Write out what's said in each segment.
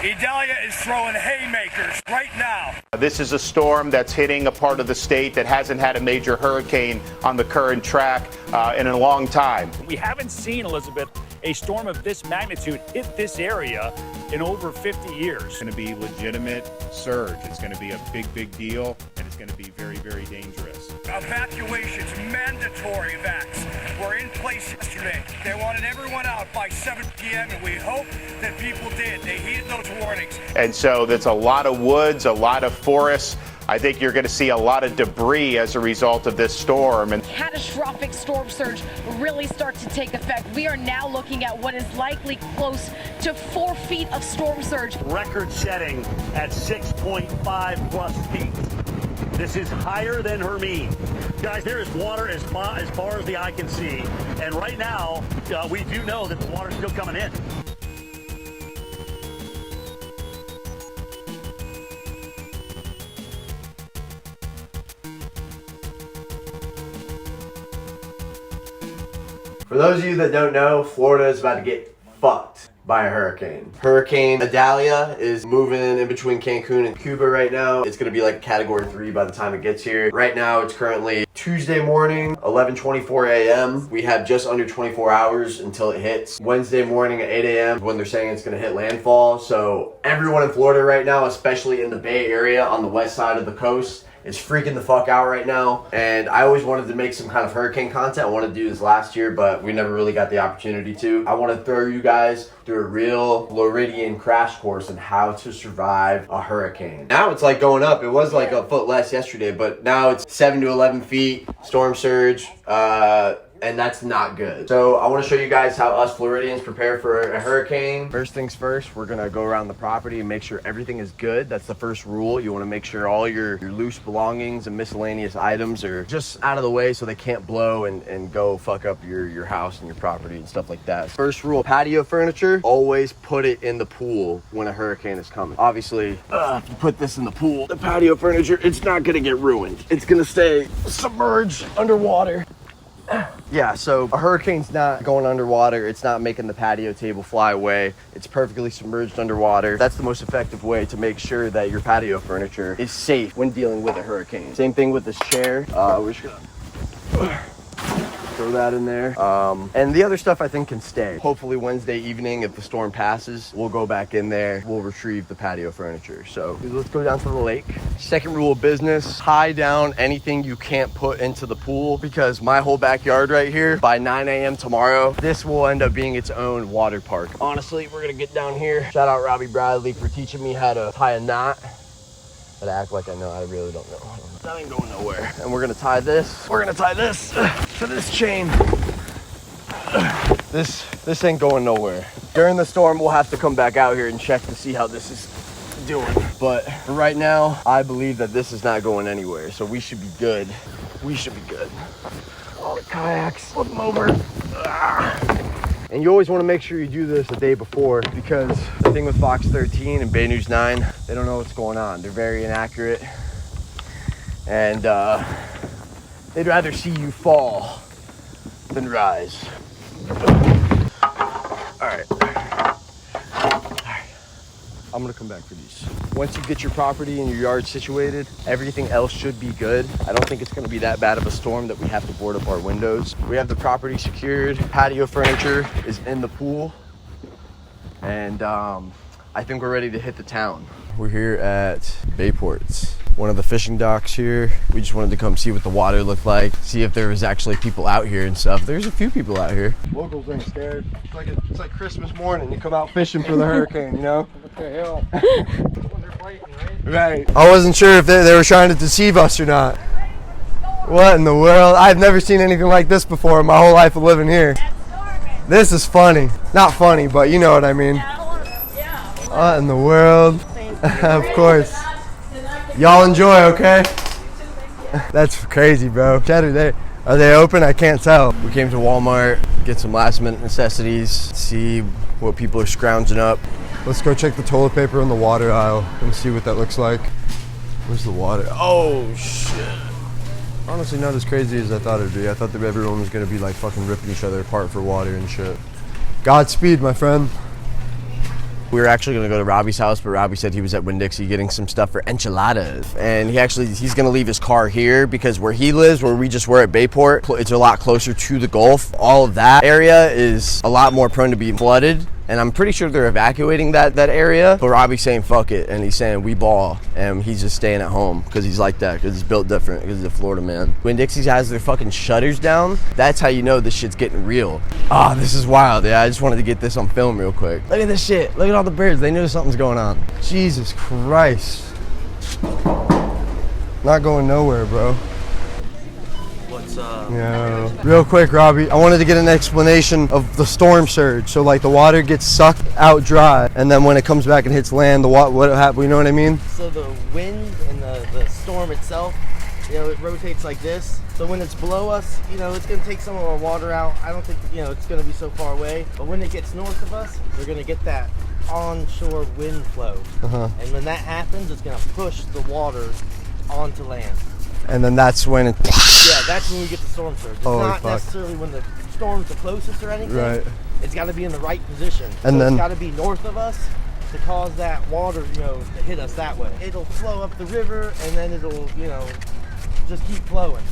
Idalia is throwing haymakers right now. This is a storm that's hitting a part of the state that hasn't had a major hurricane on the current track in a long time. We haven't seen, Elizabeth, a storm of this magnitude hit this area in over 50 years. It's going to be legitimate surge. It's going to be a big deal, and it's going to be very dangerous. Evacuations, mandatory evacs, were in place yesterday. They wanted everyone out by 7 p.m. and we hope that people did. They heeded those warnings. And so there's a lot of woods, a lot of forests. I think you're going to see a lot of debris as a result of this storm. And catastrophic storm surge really starts to take effect. We are now looking at what is likely close to 4 feet of storm surge. Record setting at 6.5 plus feet. This is higher than her mean. Guys, there is water as far as the eye can see. And right now, we do know that the water's still coming in. For those of you that don't know, Florida is about to get fucked by a hurricane. Hurricane Idalia is moving in between Cancun and Cuba right now. It's gonna be like Category 3 by the time it gets here. Right now, it's currently Tuesday morning, 11:24 a.m. We have just under 24 hours until it hits. Wednesday morning at 8 a.m. when they're saying it's gonna hit landfall. So everyone in Florida right now, especially in the Bay Area on the west side of the coast, is freaking the fuck out right now. And I always wanted to make some kind of hurricane content. I wanted to do this last year, but we never really got the opportunity to. I want to throw you guys through a real Floridian crash course on how to survive a hurricane. Now it's like going up. It was like a foot less yesterday, but now it's 7 to 11 feet, storm surge, and that's not good. So I want to show you guys how us Floridians prepare for a hurricane. First things first, we're gonna go around the property and make sure everything is good. That's the first rule. You want to make sure all your loose belongings and miscellaneous items are just out of the way so they can't blow and go fuck up your house and your property and stuff like that. First rule, patio furniture, always put it in the pool when a hurricane is coming. Obviously, if you put this in the pool, the patio furniture, it's not gonna get ruined. It's gonna stay submerged underwater. Yeah, so a hurricane's not going underwater. It's not making the patio table fly away. It's perfectly submerged underwater. That's the most effective way to make sure that your patio furniture is safe when dealing with a hurricane. Same thing with this chair. We're just gonna throw that in there. And the other stuff I think can stay. Hopefully Wednesday evening, if the storm passes, we'll go back in there. We'll retrieve the patio furniture. So let's go down to the lake. Second rule of business, tie down anything you can't put into the pool, because my whole backyard right here, by 9 a.m. tomorrow, this will end up being its own water park. Honestly, we're gonna get down here. Shout out Robbie Bradley for teaching me how to tie a knot. But I act like I know, I really don't know. That ain't going nowhere. And we're gonna tie this. We're gonna tie this to this chain. This ain't going nowhere. During the storm, we'll have to come back out here and check to see how this is doing. But for right now, I believe that this is not going anywhere. So we should be good. We should be good. All the kayaks, flip them over. And you always want to make sure you do this the day before, because the thing with Fox 13 and Bay News 9, they don't know what's going on. They're very inaccurate. And they'd rather see you fall than rise. All right. I'm gonna come back for these. Once you get your property and your yard situated, everything else should be good. I don't think it's gonna be that bad of a storm that we have to board up our windows. We have the property secured. Patio furniture is in the pool. And I think we're ready to hit the town. We're here at Bayport, one of the fishing docks here. We just wanted to come see what the water looked like, see if there was actually people out here and stuff. There's a few people out here. Locals ain't scared. It's like Christmas morning. You come out fishing for the hurricane, you know? What the hell? They're fighting, right? Right. I wasn't sure if they were trying to deceive us or not. What in the world? I've never seen anything like this before in my whole life of living here. This is funny. Not funny, but you know what I mean. What in the world? Of course. Y'all enjoy, okay? That's crazy, bro. Are they open? I can't tell. We came to Walmart, get some last minute necessities, see what people are scrounging up. Let's go check the toilet paper in the water aisle and see what that looks like. Where's the water? Oh, shit. Honestly, not as crazy as I thought it'd be. I thought that everyone was gonna be like fucking ripping each other apart for water and shit. Godspeed, my friend. We were actually gonna go to Robbie's house, but Robbie said he was at Winn-Dixie getting some stuff for enchiladas. And he's gonna leave his car here because where he lives, where we just were at Bayport, it's a lot closer to the Gulf. All of that area is a lot more prone to be flooded. And I'm pretty sure they're evacuating that area. But Robbie's saying fuck it, and he's saying we ball, and he's just staying at home because he's like that, because he's built different, because he's a Florida man. When Dixie's has their fucking shutters down, that's how you know this shit's getting real. Ah, this is wild. Yeah, I just wanted to get this on film real quick. Look at this shit. Look at all the birds. They knew something's going on. Jesus Christ. Not going nowhere, bro. What's up? Yeah. Real quick, Robbie, I wanted to get an explanation of the storm surge. So like the water gets sucked out dry, and then when it comes back and hits land, what happens? You know what I mean? So the wind and the storm itself, you know, it rotates like this. So when it's below us, you know, it's going to take some of our water out. I don't think, you know, it's going to be so far away. But when it gets north of us, we're going to get that onshore wind flow. And when that happens, it's going to push the water onto land. And then that's when it... Yeah, that's when we get the storm surge. It's not necessarily when the storm's the closest or anything. Right. It's got to be in the right position. And then it's got to be north of us to cause that water, you know, to hit us that way. It'll flow up the river, and then it'll, you know, just keep flowing.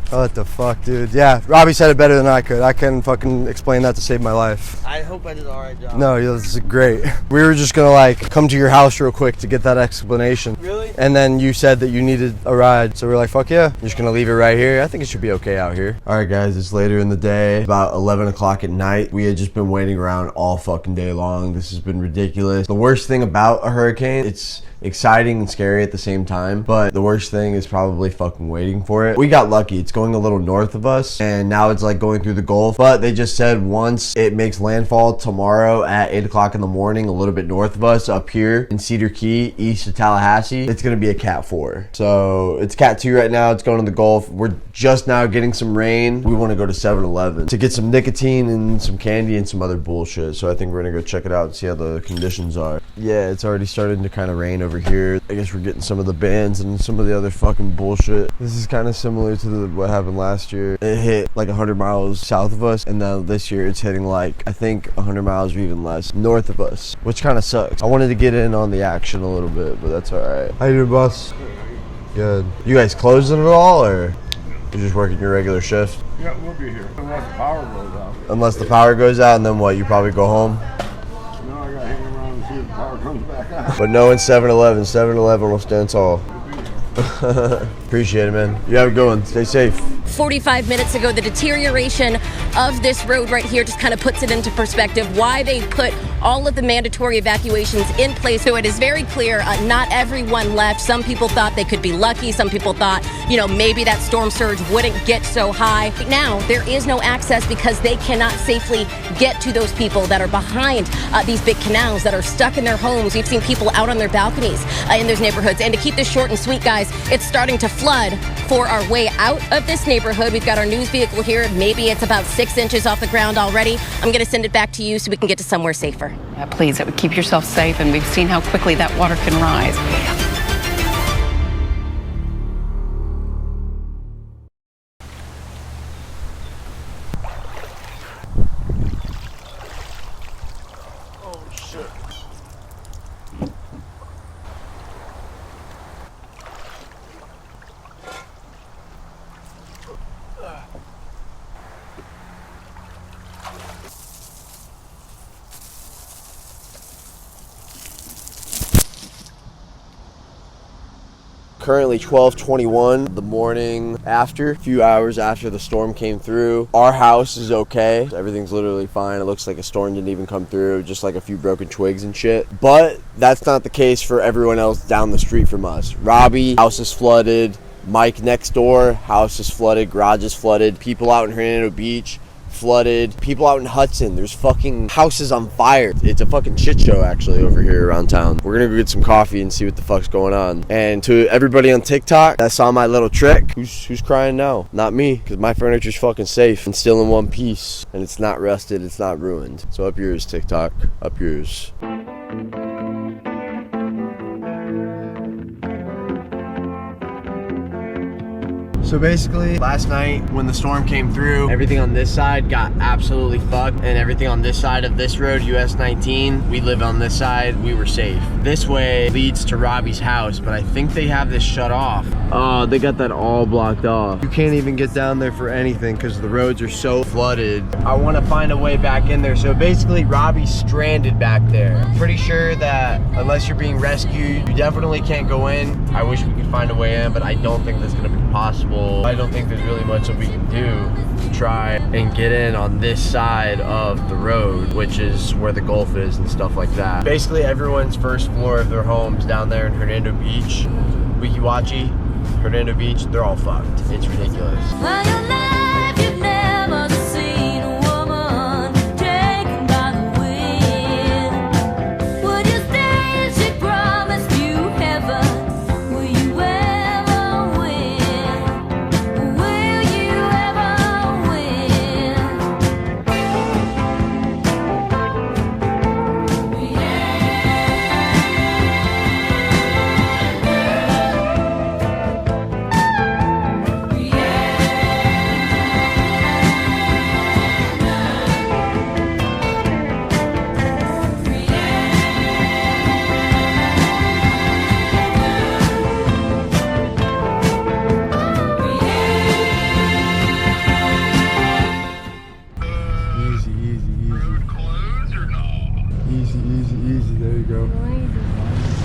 What the fuck, dude? Yeah, Robbie said it better than I could. I couldn't fucking explain that to save my life. I hope I did an alright job. No, this is great. We were just gonna like come to your house real quick to get that explanation. Really? And then you said that you needed a ride, so we're like, fuck yeah. You're just gonna leave it right here. I think it should be okay out here. All right, guys, it's later in the day, about 11 o'clock at night. We had just been waiting around all fucking day long. This has been ridiculous. The worst thing about a hurricane, it's exciting and scary at the same time, but the worst thing is probably fucking waiting for it. We got lucky. It's going a little north of us, and now it's like going through the Gulf, but they just said once it makes landfall tomorrow at 8 o'clock in the morning, a little bit north of us up here in Cedar Key, east of Tallahassee, it's gonna be a Cat 4. So it's Cat 2 right now. It's going to the Gulf. We're just now getting some rain. We want to go to 7-Eleven to get some nicotine and some candy and some other bullshit. So I think we're gonna go check it out and see how the conditions are. Yeah, it's already starting to kind of rain over here. I guess we're getting some of the bands and some of the other fucking bullshit. This is kind of similar to what happened last year. It hit like 100 miles south of us, and now this year it's hitting like, I think 100 miles or even less north of us, which kind of sucks. I wanted to get in on the action a little bit, but that's all right. How you doing, boss? Good. You guys closing at all, or you're just working your regular shift? Yeah, we'll be here unless the power goes out. Unless the power goes out, and then what? You probably go home? No, I gotta hang around and see if the power comes back on. But no in 7-Eleven. 7-Eleven will stand tall. Appreciate it, man. You have a good one. Stay safe. 45 minutes ago, the deterioration of this road right here just kind of puts it into perspective why they put all of the mandatory evacuations in place. So it is very clear not everyone left. Some people thought they could be lucky. Some people thought, you know, maybe that storm surge wouldn't get so high. Right now, there is no access because they cannot safely get to those people that are behind these big canals that are stuck in their homes. We've seen people out on their balconies in those neighborhoods. And to keep this short and sweet, guys, it's starting to flood for our way out of this neighborhood. We've got our news vehicle here. Maybe it's about 6 inches off the ground already. I'm going to send it back to you so we can get to somewhere safer. Please, keep yourself safe, and we've seen how quickly that water can rise. Currently 12:21, the morning after, a few hours after the storm came through. Our house is okay. Everything's literally fine. It looks like a storm didn't even come through, just like a few broken twigs and shit. But that's not the case for everyone else down the street from us. Robbie, house is flooded. Mike next door, house is flooded, garage is flooded. People out in Hernando Beach, flooded. People out in Hudson, there's fucking houses on fire. It's a fucking shit show actually over here around town. We're gonna go get some coffee and see what the fuck's going on. And to everybody on TikTok that saw my little trick, who's crying now? Not me, because my furniture's fucking safe and still in one piece, and it's not rusted, it's not ruined. So up yours, TikTok, up yours. So basically, last night when the storm came through, everything on this side got absolutely fucked, and everything on this side of this road, US 19, we live on this side, we were safe. This way leads to Robbie's house, but I think they have this shut off. Oh, they got that all blocked off. You can't even get down there for anything because the roads are so flooded. I want to find a way back in there. So basically, Robbie's stranded back there. I'm pretty sure that unless you're being rescued, you definitely can't go in. I wish we could find a way in, but I don't think that's gonna be possible. I don't think there's really much that we can do to try and get in on this side of the road, which is where the Gulf is and stuff like that. Basically, everyone's first floor of their homes down there in Hernando Beach, Wikiwachi, Hernando Beach, they're all fucked. It's ridiculous.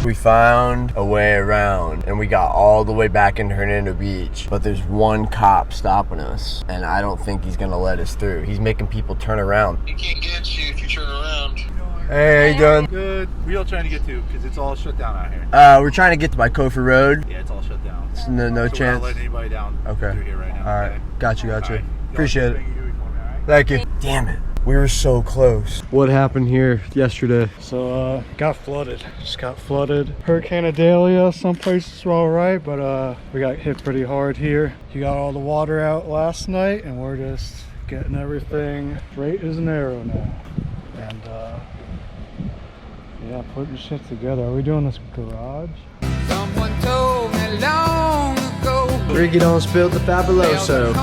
We found a way around and we got all the way back into Hernando Beach, but there's one cop stopping us and I don't think he's gonna let us through. He's making people turn around. He can't get you if you turn around. Hey, how you doing? Good. Where y'all trying to get to? Because it's all shut down out here. We're trying to get to by Kofor Road. Yeah, it's all shut down. No so chance. We're not letting anybody down through here right now. All right. Okay? Got you. Right. Appreciate it. Thank you. Damn it. We were so close. What happened here yesterday? So, got flooded. Just got flooded. Hurricane Idalia, some places were all right, but we got hit pretty hard here. You got all the water out last night, and we're just getting everything straight as an arrow now. And, yeah, putting shit together. Are we doing this garage? Someone told me long ago. Ricky don't spill the fabuloso.